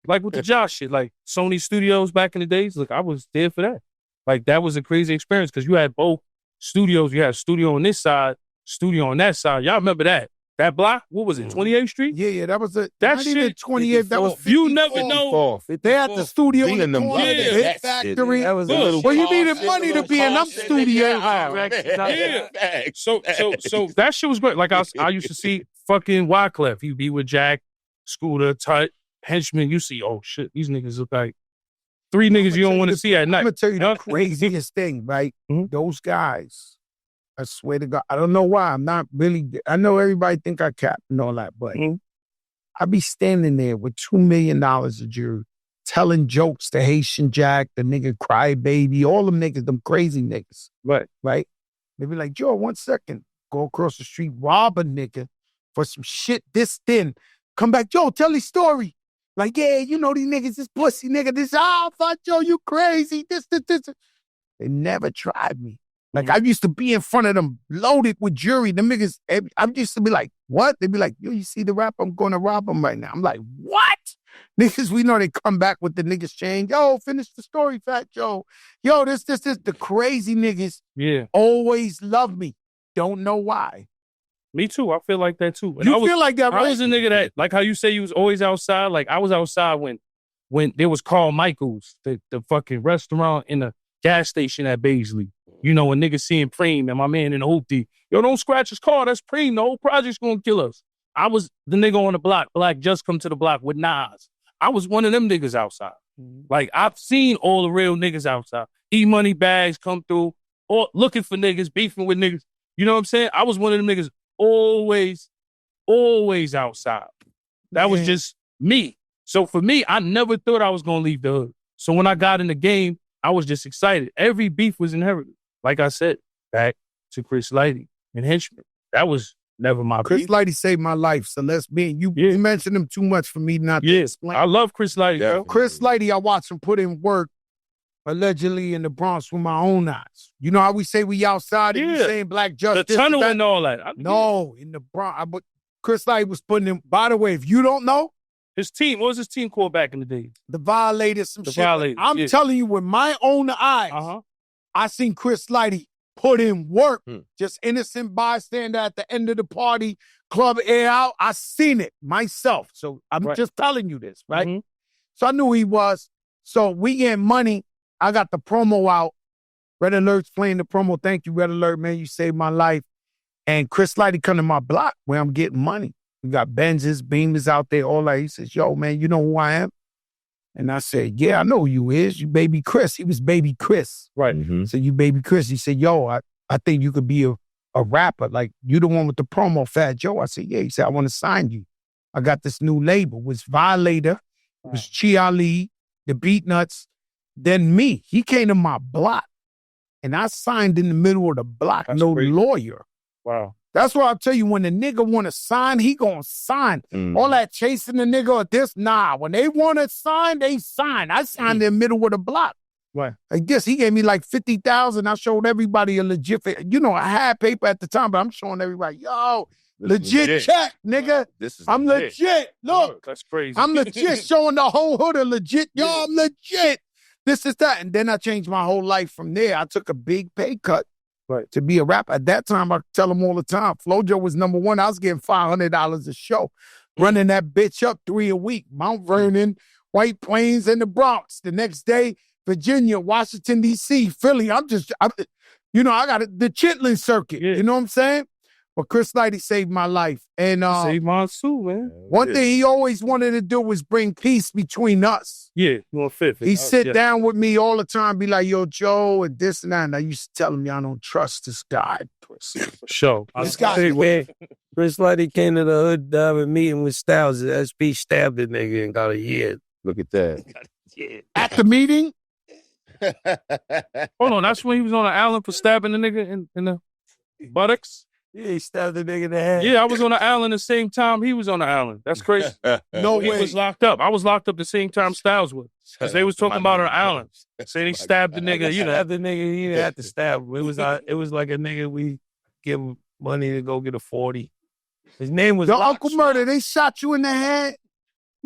like with the Josh shit, like Sony Studios back in the days. Look, I was there for that. Like that was a crazy experience because you had both studios. You had a studio on this side, studio on that side. Y'all remember that? That block? What was it? 28th Street? Yeah, that was a that not shit. Even 28th. That was 54th. You never know. They had the studio in the corner, the Hit Factory. That was a little. Well, you needed money to be in them studios. Yeah. So that shit was great. Like I used to see fucking Wyclef. He'd be with Jack, Scooter, Tut, Henchman. You see, oh shit, these niggas look like 3 niggas you don't want to see at night. I'm gonna tell you the craziest thing, right? Mm-hmm. Those guys. I swear to God, I don't know why. I'm not really, I know everybody think I cap and all that, but I be standing there with $2 million a jury, telling jokes to Haitian Jack, the nigga Crybaby, all them niggas, them crazy niggas. Right? They be like, Joe, 1 second. Go across the street, rob a nigga for some shit this thin. Come back, Joe, tell his story. Like, yeah, you know these niggas, this pussy nigga, this, fuck Joe, you crazy, this. They never tried me. Like, I used to be in front of them loaded with jury. The niggas, I used to be like, what? They'd be like, yo, you see the rap? I'm going to rob him right now. I'm like, what? Niggas, we know they come back with the niggas change. Yo, finish the story, Fat Joe. Yo, this. The crazy niggas always love me. Don't know why. Me too. I feel like that too. And you feel like that, right? I was a nigga that, like how you say you was always outside. Like, I was outside when there was Carl Michaels, the fucking restaurant in the gas station at Baisley. You know, a nigga seeing Preem and my man in the hoopty. Yo, don't scratch his car. That's Preem. The whole project's gonna kill us. I was the nigga on the block. Black just come to the block with Nas. I was one of them niggas outside. Like, I've seen all the real niggas outside. E-money bags come through, or looking for niggas, beefing with niggas. You know what I'm saying? I was one of them niggas always outside. That was just me. So for me, I never thought I was gonna leave the hood. So when I got in the game, I was just excited. Every beef was inherited. Like I said, back to Chris Lighty and Henchman. That was never my Chris beef. Lighty saved my life, so let's be. You mentioned him too much for me not to explain. I love Chris Lighty. Yeah. Chris Lighty, I watched him put in work, allegedly in the Bronx with my own eyes. You know how we say we outside and you saying black justice? The tunnel and all that. No, in the Bronx. Chris Lighty was putting in, by the way, if you don't know, his team, what was his team called back in the day? The Violators, some the shit. Violators, I'm telling you, with my own eyes, I seen Chris Lighty put in work. Just innocent bystander at the end of the party, club air out. I seen it myself. So I'm just telling you this, right? So I knew he was. So we get money. I got the promo out. Red Alert's playing the promo. Thank you, Red Alert, man. You saved my life. And Chris Lighty come to my block where I'm getting money. We got Benzes, Beamers out there, all that. He says, yo, man, you know who I am? And I said, yeah, I know who you is. You Baby Chris. He was Baby Chris. Right. So you Baby Chris. He said, yo, I think you could be a rapper. Like, you the one with the promo, Fat Joe. I said, yeah. He said, I want to sign you. I got this new label. It was Violator. It was Chi Ali, the Beat Nuts, then me. He came to my block. And I signed in the middle of the block. That's no crazy. Lawyer. Wow. That's why I'll tell you, when the nigga want to sign, he gonna sign. All that chasing the nigga or this, nah. When they want to sign, they sign. I signed in the middle of the block. Right. Like this, he gave me like 50,000. I showed everybody a legit, I had paper at the time, but I'm showing everybody, yo, legit check, nigga. I'm legit. Look. That's crazy. I'm legit, showing the whole hood a legit, yo, I'm legit. This is that. And then I changed my whole life from there. I took a big pay cut. Right. To be a rapper. At that time, I tell them all the time, FloJo was number one. I was getting $500 a show, running that bitch up 3 a week. Mount Vernon, White Plains, and the Bronx. The next day, Virginia, Washington, D.C., Philly. I got the Chitlin circuit. Yeah. You know what I'm saying? But Chris Lighty saved my life. And saved mine too, man. One thing he always wanted to do was bring peace between us. Yeah, you want fifth. He sit down with me all the time, be like, yo, Joe, and this and that. And I used to tell him, y'all don't trust this guy. For sure. This guy, man, Chris Lighty came to the hood diving meeting with Styles. SP stabbed the nigga and got a year. Look at that. At the meeting? Hold on, that's when he was on the island for stabbing the nigga in the buttocks? Yeah, he stabbed the nigga in the head. Yeah, I was on the island the same time he was on the island. That's crazy. No way. He was locked up. I was locked up the same time Styles was. Because they was talking about on the island. Saying he stabbed the nigga, you know. Stabbed the nigga, he didn't have to stab him. It was like a nigga, we give him money to go get a 40. His name was Yo, Uncle Murda, they shot you in the head?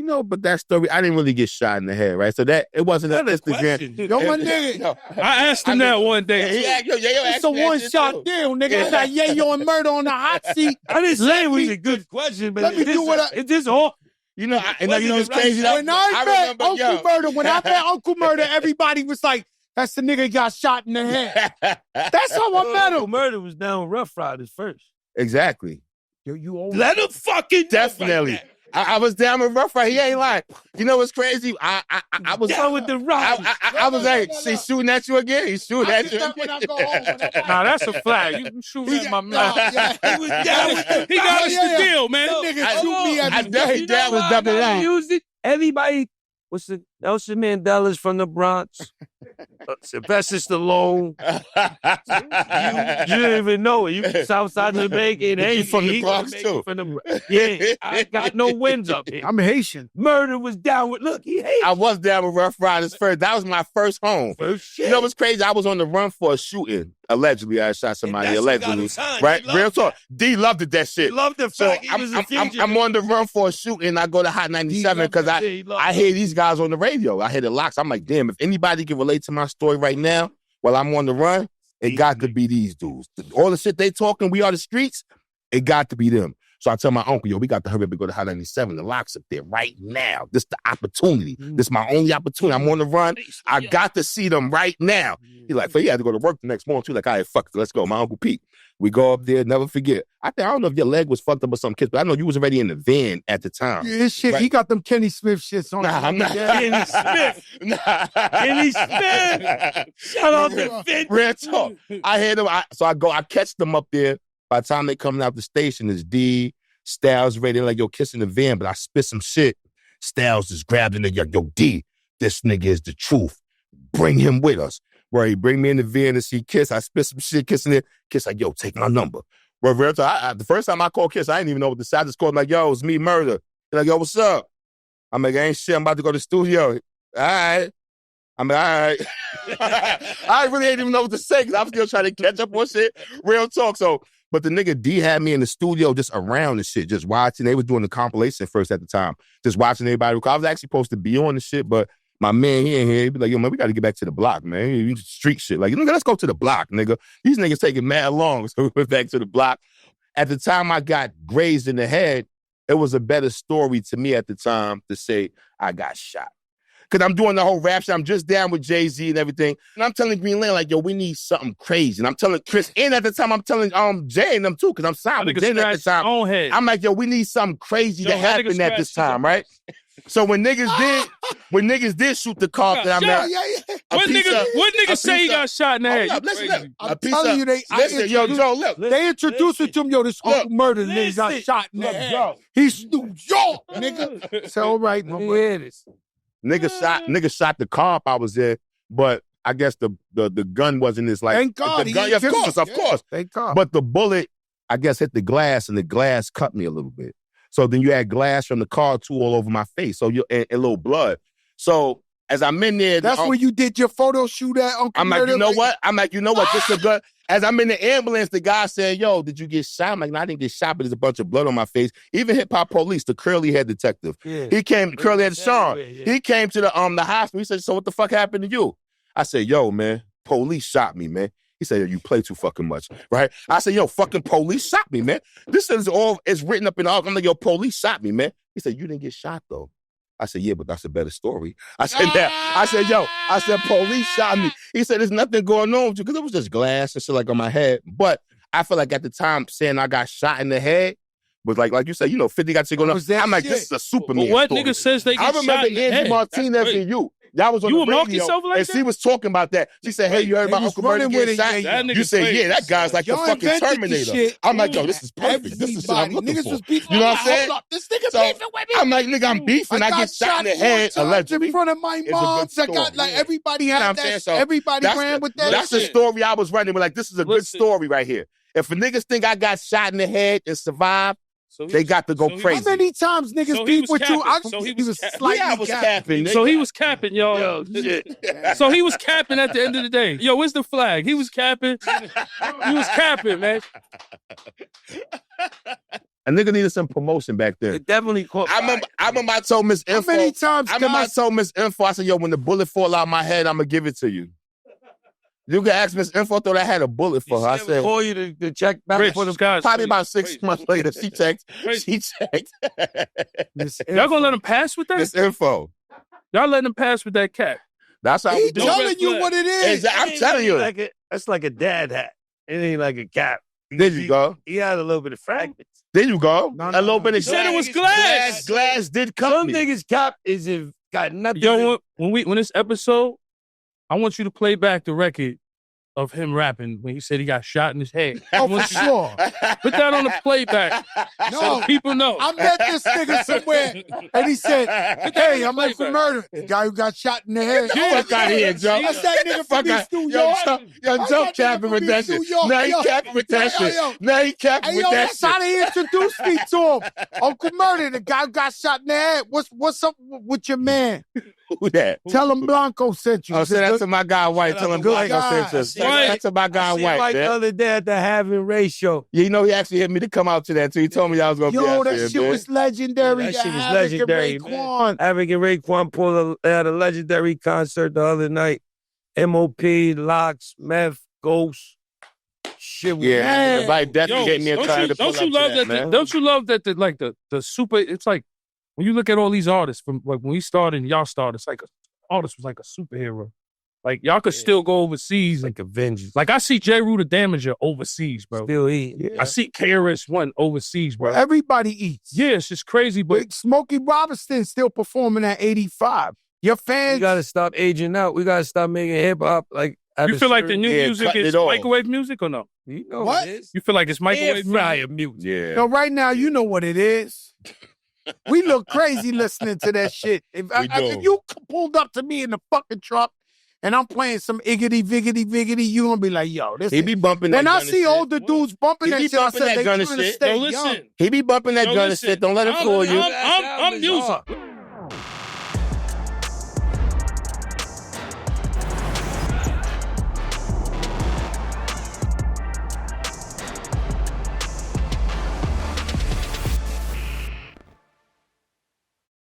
You know, but that story, I didn't really get shot in the head, right? So that it wasn't an Instagram. Yo, my nigga. I asked him that one day. He asked, Yayo It's a one-shot deal, nigga. I got Yayo and Murda on the hot seat. I didn't say it was a good question, but Let me do what it just all. You know, you know it's crazy. When I met remember, Uncle Murda, when I met Uncle Murda, everybody was like, that's the nigga got shot in the head. That's how I met Uncle him. Murda was down with Rough Riders first. Exactly. Yo, you old. Let him fucking Definitely. Like I was down with Rough Rider. He ain't lying. You know what's crazy? I was down with the Riders. I was like, he's shooting at you again. He's shooting at you When I again. go home. Nah, that's a flag. You shooting at my man. He was down with the He got us the deal, man. nigga shoot me I every definitely day. down with double line. Used it. Everybody. What's the Nelson Mandela's from the Bronx? Sylvester Stallone. You didn't even know it. You from Southside of Jamaica. It ain't from the he Bronx, Jamaican too. From the, yeah, I got no wins up here. I'm Haitian. Murder was down with. Look, he hates. I was down with Rough Riders first. That was my first home. Shit. You know what's crazy? I was on the run for a shooting. Allegedly, I shot somebody. And that's what got Allegedly, him signed. right? He loved Real talk. D loved it, that He shit. loved the So fact he was a fugitive. I'm on the run for a shooting. I go to Hot 97 because I hear these guys on the radio. I hear the locks. I'm like, damn, if anybody can relate to my story right now while I'm on the run, it got to be these dudes. All the shit they talking, we are the streets, it got to be them. So I tell my uncle, yo, we got to hurry up and go to Hot 97. The locks up there right now. This the opportunity. This is my only opportunity. I'm on the run. I got to see them right now. He's like, he had to go to work the next morning too. Like, all right, fuck it, let's go. My Uncle Pete. We go up there, never forget. I don't know if your leg was fucked up or some kids, but I know you was already in the van at the time. Yeah, this shit, Right. he got them Kenny Smith shits on. Nah, I'm not. Kenny Smith. Kenny Smith. Shout out to Finn. Real talk. I hear them. I catch them up there. By the time they coming out the station, it's D, Styles ready, like, yo, kissing the van, but I spit some shit. Styles just grabbed the nigga, yo, D, this nigga is the truth. Bring him with us. Where he bring me in the van to see Kiss. I spit some shit, kissing it. Kiss like, yo, take my number. Well, real talk, the first time I called Kiss, I didn't even know what to say. I just called him like, yo, it's me, Murda. He's like, yo, what's up? I'm like, ain't shit. I'm about to go to the studio. All right. I'm like, all right. I really didn't even know what to say because I'm still trying to catch up on shit. Real talk. So, but the nigga D had me in the studio just around the shit, just watching. They was doing the compilation first at the time, just watching everybody. I was actually supposed to be on the shit, but my man, he ain't here. He be like, yo, man, we got to get back to the block, man. Street shit. Like, nigga, let's go to the block, nigga. These niggas taking mad long. So we went back to the block. At the time I got grazed in the head, it was a better story to me at the time to say I got shot. Because I'm doing the whole rap shit. I'm just down with Jay-Z and everything. And I'm telling Green Lane, like, yo, we need something crazy. And I'm telling Chris, and at the time, I'm telling Jay and them too, because I'm signed with Jay at the time. I'm like, yo, we need something crazy to happen at this time, right? So when niggas did shoot the cop that I'm at, What nigga say he got shot in the head? Listen, I'm telling you, yo, Joe, look. They introduced it to him, yo, this Uncle Murda nigga got shot in the head. He's New York, nigga. So, all right, my boy. Nigga shot the cop I was there, but I guess the gun wasn't as like. Thank God. The gun, of course. Thank God. But the bullet, I guess, hit the glass, and the glass cut me a little bit. So then you had glass from the car too all over my face. So you and a little blood. So as I'm in there, that's where you did your photo shoot at Uncle I'm like, Murda? you know what? This is good. As I'm in the ambulance, the guy said, yo, did you get shot? I'm like, no, I didn't get shot, but there's a bunch of blood on my face. Even Hip Hop Police, the curly head detective. Yeah. He came, curly head Sean. Yeah. He came to the hospital. He said, so what the fuck happened to you? I said, yo, man, police shot me, man. He said, yo, you play too fucking much, right? I said, yo, fucking police shot me, man. This is all, it's written up in the I'm like, yo, police shot me, man. He said, you didn't get shot, though. I said, yeah, but that's a better story. I said, police shot me. He said, there's nothing going on with you, because it was just glass and shit like on my head. But I feel like at the time, saying I got shot in the head was like you said, 50 got shit going on. I'm like, this is a Superman what story. nigga says they get shot in the head? I remember Angie Martinez and you. Y'all was on the radio, and she was talking about that. She said, hey, you heard about Uncle Murda getting shot? You said, yeah, that guy's like the fucking Terminator. I'm like, yo, this is perfect. This is what I'm looking for. You know what I'm saying? This nigga beefing with me. I'm like, nigga, I'm beefing. I get shot in the head, allegedly. In front of my mom. I got, like, everybody had that. Everybody ran with that. That's the story I was running with. Like, this is a good story right here. If a niggas think I got shot in the head and survived, they got to go crazy. How many times niggas beef with you? He was slightly capping. So he was capping, yo. So he was capping at the end of the day. Yo, where's the flag? He was capping. He was capping, man. A nigga needed some promotion back then. It definitely caught. I remember I told Miss Info. How many times I told Miss Info, I said, yo, when the bullet fall out my head, I'm going to give it to you. You can ask Miss Info, thought I had a bullet for her. I said, call you to check back for the guys. Probably about 6 months later, she checked. Y'all gonna let him pass with that? Miss Info. Y'all letting him pass with that cat? That's how we do it. telling you what it is. I'm telling you. That's like a dad hat. It ain't like a cap. There you go. He had a little bit of fragments. There you go. A little bit of said it was glass. Glass did Some come. niggas cap is got nothing. Yo, when this episode, I want you to play back the record of him rapping when he said he got shot in his head. Oh, for sure. Put that on the playback so No. the people know. I met this nigga somewhere, and he said, hey, I'm Uncle Murda, the guy who got shot in the head. Fuck out of here, Joe. That's that nigga from East New York. Yo, Joe capping with that shit. Now he capping with that shit. Now he capping Hey, with yo, that that's how shit. they introduced me to him. Uncle Murda, the guy who got shot in the head. What's up with your man? Who that? Tell him Blanco sent you. Oh, say that to my guy White. Tell him Good Blanco guy. sent us. Right. That's to my guy See White, Mike the man. other day at the Having ratio. Yeah, you know, he actually hit me to come out to that too. He told me I was going to be Yo, out that there, shit man. was legendary. That shit was Havoc and legendary, Raekwon. Havoc and Raekwon pulled at a legendary concert the other night. MOP, Locks, Meth, Ghost. Shit was Yeah, like that Yo, gave me a time to pull don't you up love to that? man. Don't you love that? The super. It's like when you look at all these artists from like when we started and y'all started. It's like artist was like a superhero. Like y'all could still go overseas. like Avengers. Like I see J. Rue the Damager overseas, bro. Still eat. Yeah. I see KRS-One overseas, bro. Well, everybody eats. Yeah, it's just crazy, but But Smokey Robinson still performing at 85. Your We fans, gotta stop aging out. We gotta stop making hip hop like. at you a feel like the certain- new Yeah, music cutting is it off. microwave music or no? You know What? it is. You feel like it's Air microwave music? fryer music. Yeah. yo, right now, you know what it is. We look crazy listening to that shit. If do. you pulled up to me in the fucking truck and I'm playing some iggity, viggity, viggity, you gonna be like, yo, this He is... be bumping that Then I gun see and shit. older dudes bumping He that be shit. I bumping said that they gun trying and to shit. stay Yo, young. listen. He be bumping that Yo, gun and listen. shit. Don't let him fool you. I'm music.